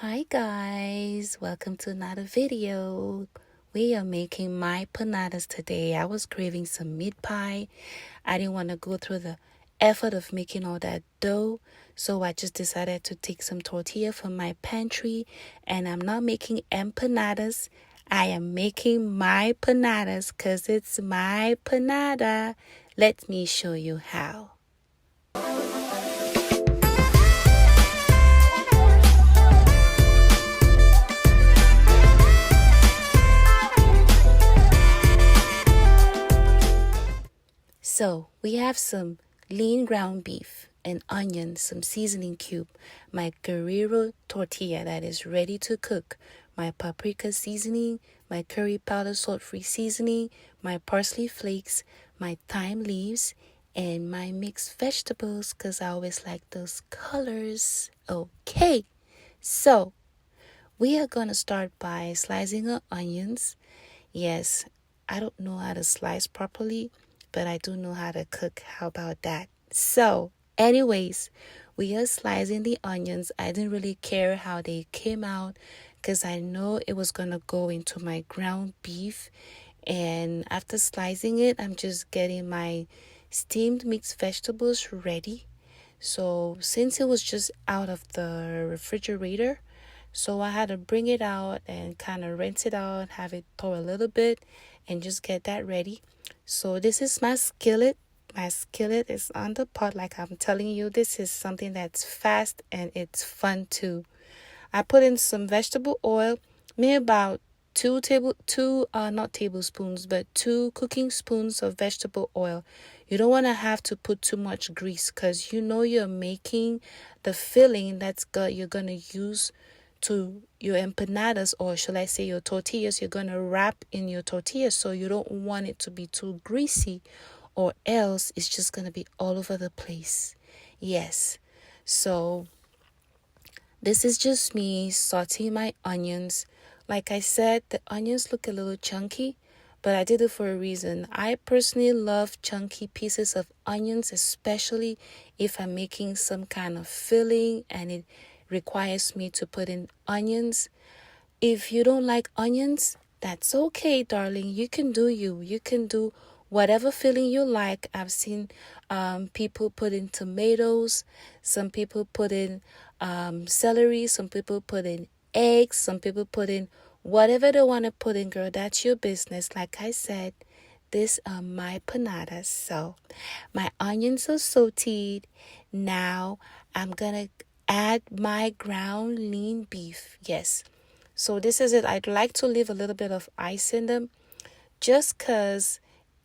Hi guys, welcome to another video. We are making my panadas today. I was craving some meat pie. I didn't want to go through the effort of making all that dough, so I just decided to take some tortilla from my pantry, and I'm not making empanadas. I am making my panadas because it's my panada. Let me show you how. So we have some lean ground beef, an onion, some seasoning cube, my Guerrero tortilla that is ready to cook, my paprika seasoning, my curry powder salt-free seasoning, my parsley flakes, my thyme leaves, and my mixed vegetables because I always like those colors. Okay, so we are going to start by slicing our onions. Yes, I don't know how to slice properly, but I do know how to cook. How about that? So, anyways, we are slicing the onions. I didn't really care how they came out because I know it was going to go into my ground beef. And after slicing it, I'm just getting my steamed mixed vegetables ready. So, since it was just out of the refrigerator, so I had to bring it out and kind of rinse it out, have it thaw a little bit, and just get that ready. So this is my skillet. My skillet is on the pot. Like I'm telling you, this is something that's fast and it's fun too. I put in some vegetable oil, maybe about two not tablespoons, but 2 cooking spoons of vegetable oil. You don't want to have to put too much grease because you know you're making the filling you're gonna use to your empanadas, or shall I say your tortillas. You're going to wrap in your tortillas, so you don't want it to be too greasy, or else it's just going to be all over the place. Yes, so this is just me sauteing my onions. Like I said, the onions look a little chunky, but I did it for a reason. I personally love chunky pieces of onions, especially if I'm making some kind of filling and it requires me to put in onions. If you don't like onions, that's okay, darling. You can do you. You can do whatever filling you like. I've seen people put in tomatoes. Some people put in celery. Some people put in eggs. Some people put in whatever they want to put in, girl. That's your business. Like I said, these are my panadas. So my onions are sauteed. Now I'm going to add my ground lean beef. Yes. So this is it. I'd like to leave a little bit of ice in them just because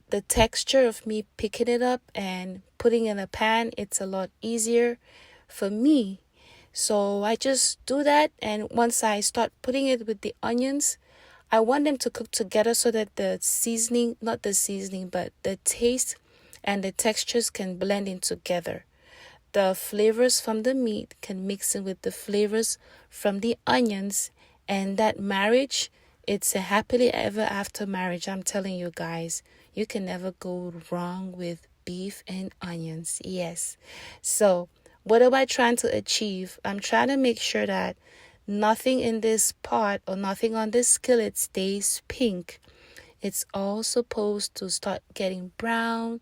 the texture of me picking it up and putting in a pan, it's a lot easier for me. So I just do that, and once I start putting it with the onions, I want them to cook together so that the seasoning, not the seasoning, but the taste and the textures can blend in together. The flavors from the meat can mix in with the flavors from the onions, and that marriage, it's a happily ever after marriage. I'm telling you guys, you can never go wrong with beef and onions. Yes. So what am I trying to achieve? I'm trying to make sure that nothing in this pot or nothing on this skillet stays pink. It's all supposed to start getting brown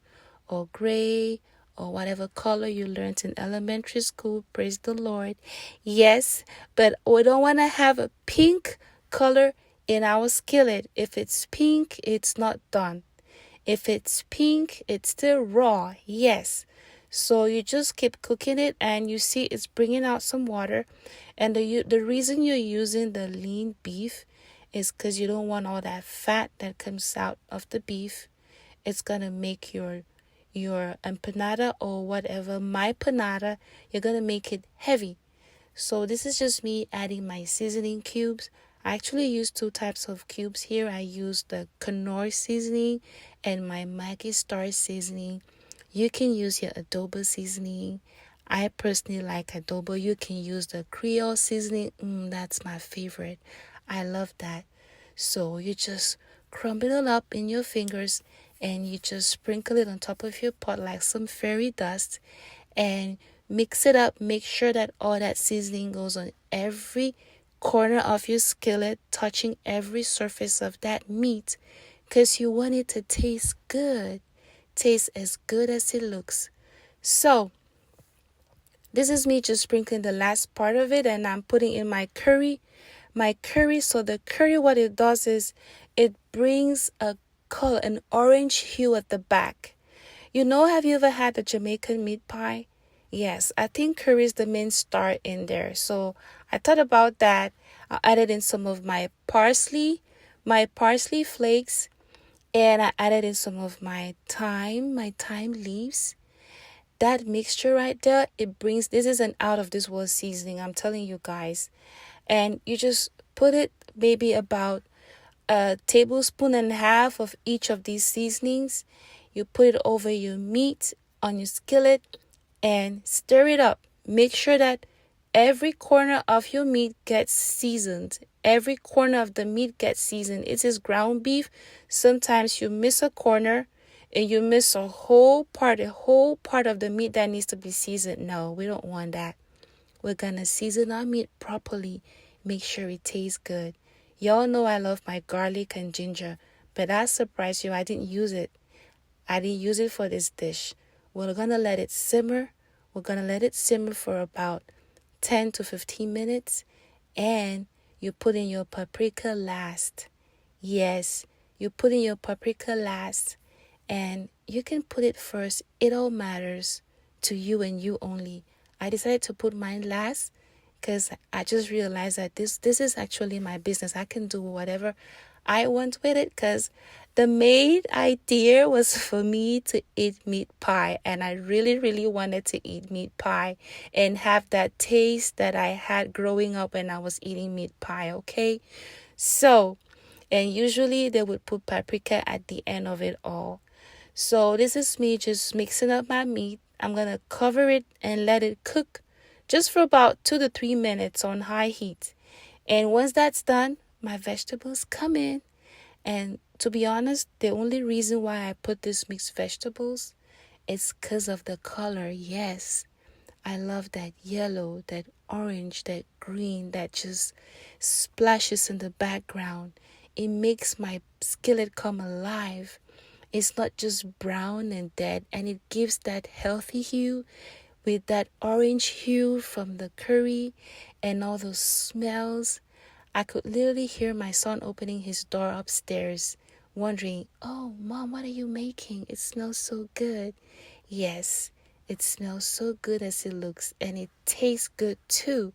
or gray or whatever color you learned in elementary school. Praise the Lord. Yes, but we don't want to have a pink color in our skillet. If it's pink, it's not done. If it's pink, it's still raw. Yes. So you just keep cooking it, and you see it's bringing out some water. And the reason you're using the lean beef is because you don't want all that fat that comes out of the beef. It's going to make your empanada, or whatever, my panada, you're going to make it heavy. So this is just me adding my seasoning cubes. I actually use 2 types of cubes here. I use the Knorr seasoning and my Maggi Star seasoning. You can use your adobo seasoning. I personally like adobo. You can use the Creole seasoning. That's my favorite. I love that. So you just crumble it up in your fingers, and you just sprinkle it on top of your pot like some fairy dust, and mix it up. Make sure that all that seasoning goes on every corner of your skillet, touching every surface of that meat, because you want it to taste good. Taste as good as it looks. So, this is me just sprinkling the last part of it, and I'm putting in my curry. So the curry, what it does is it brings a color, an orange hue at the back. Have you ever had the Jamaican meat pie? Yes, I think curry is the main star in there. So I thought about that. I added in some of my parsley flakes, and I added in some of my thyme leaves. That mixture right there, this is an out of this world seasoning, I'm telling you guys. And you just put it maybe about a tablespoon and a half of each of these seasonings. You put it over your meat on your skillet and stir it up. Make sure that every corner of your meat gets seasoned. Every corner of the meat gets seasoned. It is ground beef. Sometimes you miss a corner and you miss a whole part of the meat that needs to be seasoned. No, we don't want that. We're gonna season our meat properly. Make sure it tastes good. Y'all know I love my garlic and ginger, but I surprised you, I didn't use it. I didn't use it for this dish. We're gonna let it simmer. We're gonna let it simmer for about 10 to 15 minutes. And you put in your paprika last. Yes, you put in your paprika last. And you can put it first. It all matters to you and you only. I decided to put mine last because I just realized that this is actually my business. I can do whatever I want with it because the main idea was for me to eat meat pie. And I really, really wanted to eat meat pie and have that taste that I had growing up when I was eating meat pie, okay? So, and usually they would put paprika at the end of it all. So this is me just mixing up my meat. I'm going to cover it and let it cook just for about 2 to 3 minutes on high heat. And once that's done, my vegetables come in. And to be honest, the only reason why I put this mixed vegetables is because of the color. Yes, I love that yellow, that orange, that green that just splashes in the background. It makes my skillet come alive. It's not just brown and dead, and it gives that healthy hue with that orange hue from the curry and all those smells. I could literally hear my son opening his door upstairs, wondering, "Oh, Mom, what are you making? It smells so good." Yes, it smells so good as it looks, and it tastes good too.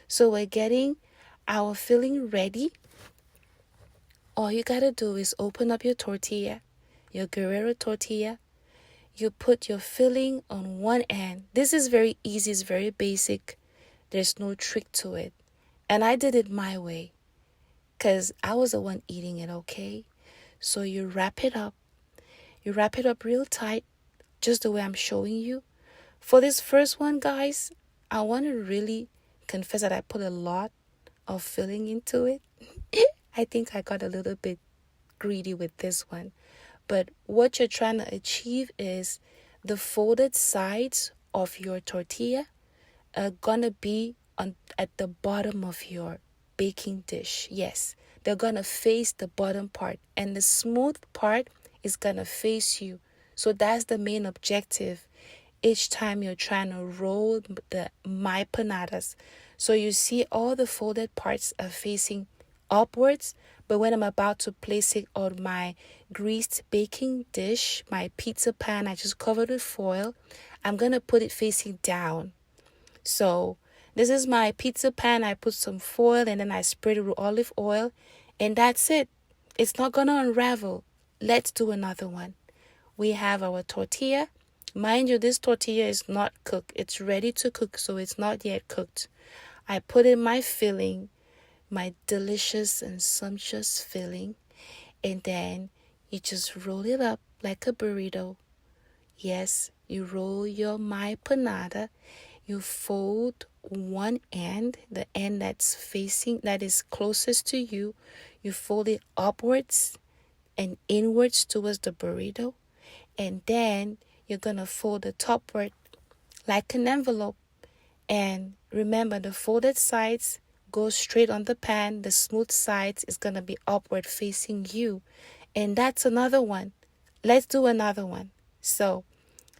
So we're getting our filling ready. All you gotta do is open up your tortilla, your Guerrero tortilla. You put your filling on one end. This is very easy. It's very basic. There's no trick to it. And I did it my way because I was the one eating it, okay? So you wrap it up. You wrap it up real tight, just the way I'm showing you. For this first one, guys, I want to really confess that I put a lot of filling into it. I think I got a little bit greedy with this one. But what you're trying to achieve is the folded sides of your tortilla are gonna be at the bottom of your baking dish. Yes, they're gonna face the bottom part, and the smooth part is gonna face you. So that's the main objective each time you're trying to roll my PIENADAS. So you see all the folded parts are facing upwards, but when I'm about to place it on my greased baking dish, my pizza pan, I just covered with foil, I'm going to put it facing down. So this is my pizza pan. I put some foil and then I sprayed it with olive oil, and that's it. It's not going to unravel. Let's do another one. We have our tortilla. Mind you, this tortilla is not cooked. It's ready to cook, so it's not yet cooked. I put in my filling, my delicious and sumptuous filling, and then you just roll it up like a burrito. Yes, you roll your my panada. You fold one end, the end that is closest to you. You fold it upwards and inwards towards the burrito, and then you're gonna fold the top part like an envelope. And remember, the folded sides go straight on the pan. The smooth sides is going to be upward facing you. And that's another one. Let's do another one. So,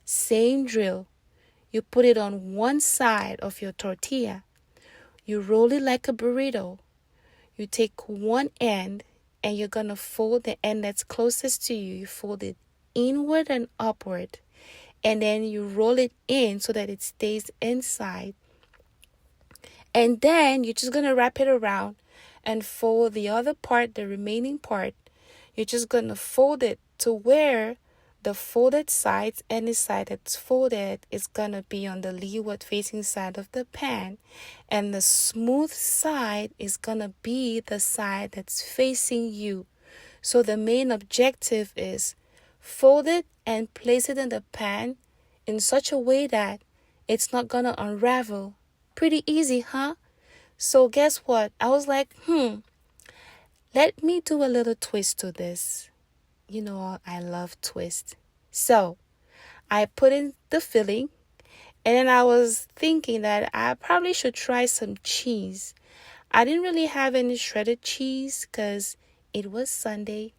same drill. You put it on one side of your tortilla. You roll it like a burrito. You take one end and you're going to fold the end that's closest to you. You fold it inward and upward. And then you roll it in so that it stays inside. And then you're just going to wrap it around and fold the other part, the remaining part. You're just going to fold it to where the folded sides, any side that's folded, is going to be on the leeward facing side of the pan. And the smooth side is going to be the side that's facing you. So the main objective is fold it and place it in the pan in such a way that it's not going to unravel. Pretty easy, huh? So guess what? I was like, let me do a little twist to this. You know, I love twists. So I put in the filling, and then I was thinking that I probably should try some cheese. I didn't really have any shredded cheese because it was Sunday,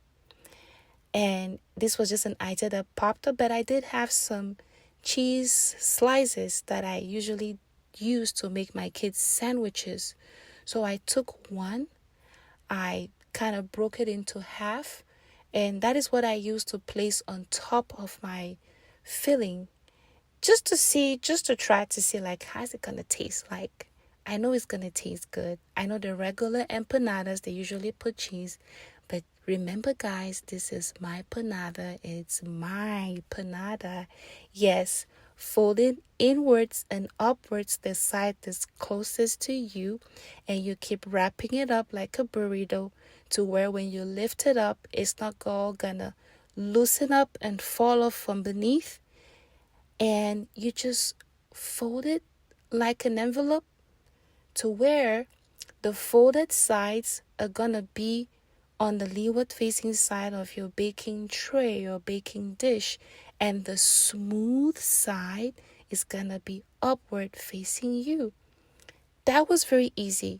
and this was just an idea that popped up, but I did have some cheese slices that I usually use to make my kids sandwiches. So I took one, I kind of broke it into half, and that is what I used to place on top of my filling, just to try to see like how's it gonna taste like. I know it's gonna taste good. I know the regular empanadas, they usually put cheese, but remember guys, this is my panada. It's my panada. Yes, folded inwards and upwards the side that's closest to you, and you keep wrapping it up like a burrito to where when you lift it up, it's not all gonna loosen up and fall off from beneath. And you just fold it like an envelope to where the folded sides are gonna be on the leeward facing side of your baking tray or baking dish, and the smooth side is gonna be upward facing you. That was very easy.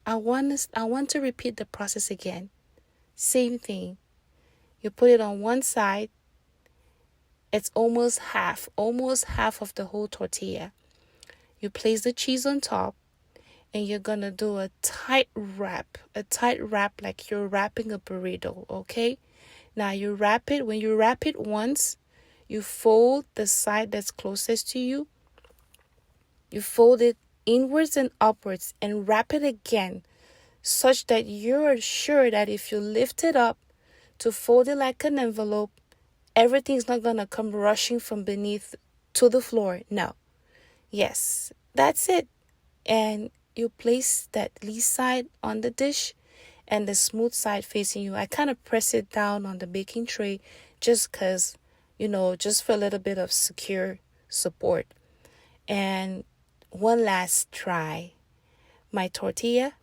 I want to repeat the process again. Same thing. You put it on one side. It's almost half of the whole tortilla. You place the cheese on top, and you're gonna do a tight wrap like you're wrapping a burrito, okay? Now you wrap it. When you wrap it once, you fold the side that's closest to you. You fold it inwards and upwards and wrap it again, such that you're sure that if you lift it up to fold it like an envelope, everything's not gonna come rushing from beneath to the floor. No. Yes, that's it. And you place that least side on the dish and the smooth side facing you. I kind of press it down on the baking tray just because, just for a little bit of secure support. And one last try. My tortilla.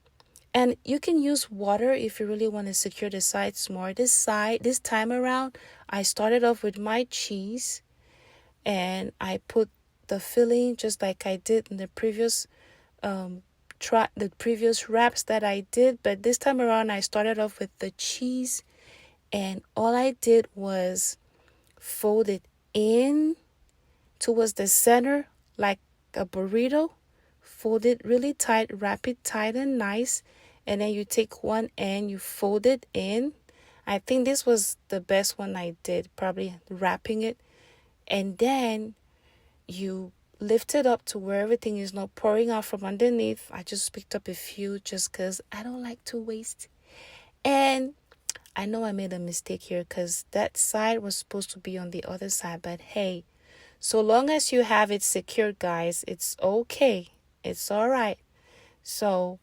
And you can use water if you really want to secure the sides more. This time around, I started off with my cheese and I put the filling just like I did in the previous wraps that I did. But this time around, I started off with the cheese, and all I did was fold it in towards the center like a burrito. Fold it really tight, wrap it tight and nice, and then you take one end, you fold it in. I think this was the best one I did, probably wrapping it, and then you lift it up to where everything is not pouring out from underneath. I just picked up a few just because I don't like to waste. And I know I made a mistake here because that side was supposed to be on the other side. But hey, so long as you have it secured, guys, it's okay. It's all right. So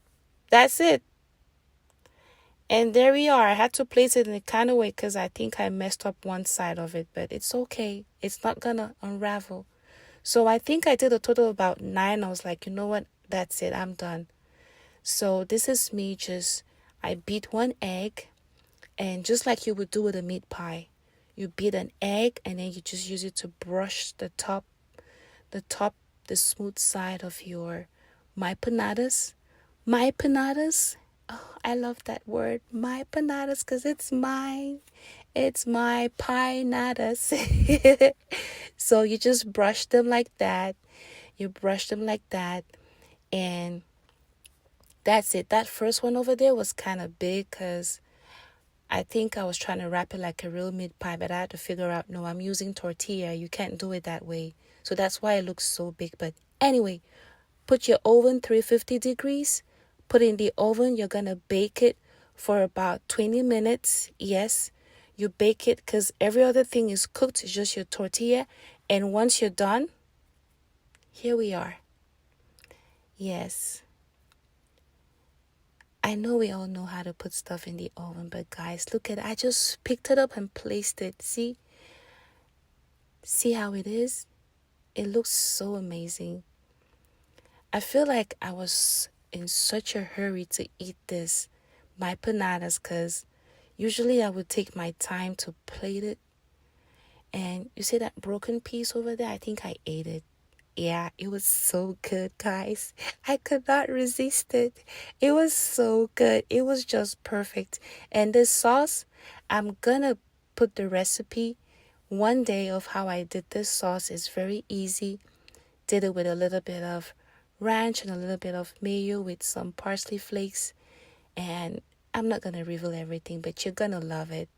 that's it. And there we are. I had to place it in a kind of way because I think I messed up one side of it. But it's okay. It's not going to unravel. So I think I did a total of about 9. I was like, you know what? That's it. I'm done. So this is me I beat one egg. And just like you would do with a meat pie, you beat an egg and then you just use it to brush the smooth side of your my panadas My panadas. Oh, I love that word, my panadas, because it's mine. It's my pienadas. So you just brush them like that. You brush them like that. And that's it. That first one over there was kind of big because I think I was trying to wrap it like a real meat pie, but I had to figure out, no, I'm using tortilla. You can't do it that way. So that's why it looks so big. But anyway, put your oven 350 degrees. Put in the oven. You're going to bake it for about 20 minutes. Yes, you bake it because every other thing is cooked. It's just your tortilla. And once you're done, here we are. Yes. I know we all know how to put stuff in the oven, but guys, look at it. I just picked it up and placed it. See? See how it is? It looks so amazing. I feel like I was in such a hurry to eat this, my panadas, because usually I would take my time to plate it. And you see that broken piece over there? I think I ate it. Yeah, it was so good, guys. I could not resist it. It was so good. It was just perfect. And this sauce, I'm gonna put the recipe one day of how I did this sauce. Is very easy. Did it with a little bit of ranch and a little bit of mayo with some parsley flakes. And I'm not gonna reveal everything, but you're gonna love it.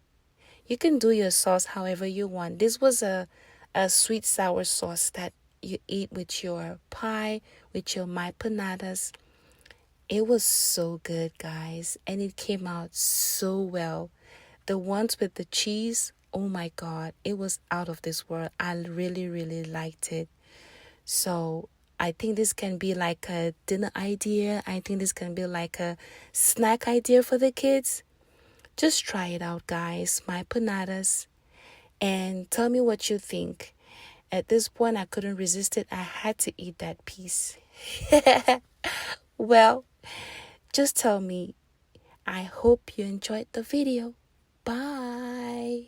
You can do your sauce however you want. This was a sweet sour sauce that you eat with your pie, with your my panadas. It was so good, guys, and it came out so well. The ones with the cheese, oh my God, it was out of this world. I really, really liked it. So I think this can be like a dinner idea. I think this can be like a snack idea for the kids. Just try it out, guys. My panadas. And tell me what you think. At this point, I couldn't resist it. I had to eat that piece. Well, just tell me. I hope you enjoyed the video. Bye.